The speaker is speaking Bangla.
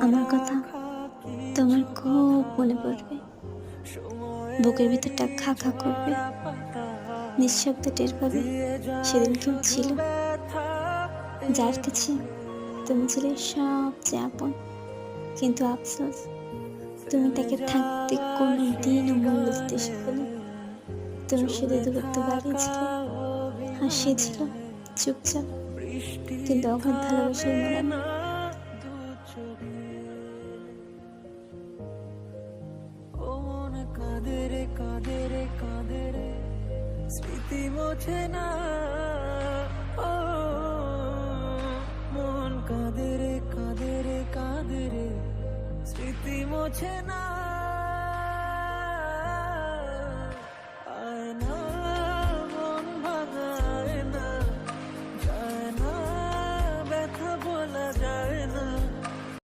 আমার কথা তোমার খুব মনে পড়বে। বুকের ভিতরটা খা খা করবে, নিঃশব্দে টের পাবে সেদিন কেউ ছিল যার কাছে তুমি ছিলে সবচেয়ে আপন। কিন্তু আফসোস, তুমি তাকে থাকতে কোনো দিনও মূল্য দিতে শেখোনি। তুমি শুধু দূরত্ব বাড়িয়েছিলে, হাসিয়েছিল চুপচাপ, কিন্তু অগাধ ভালোবাসায় মোড়ানো। স্মৃতি মোছে না, ও মন কাঁদে রে, স্মৃতি মোছে না।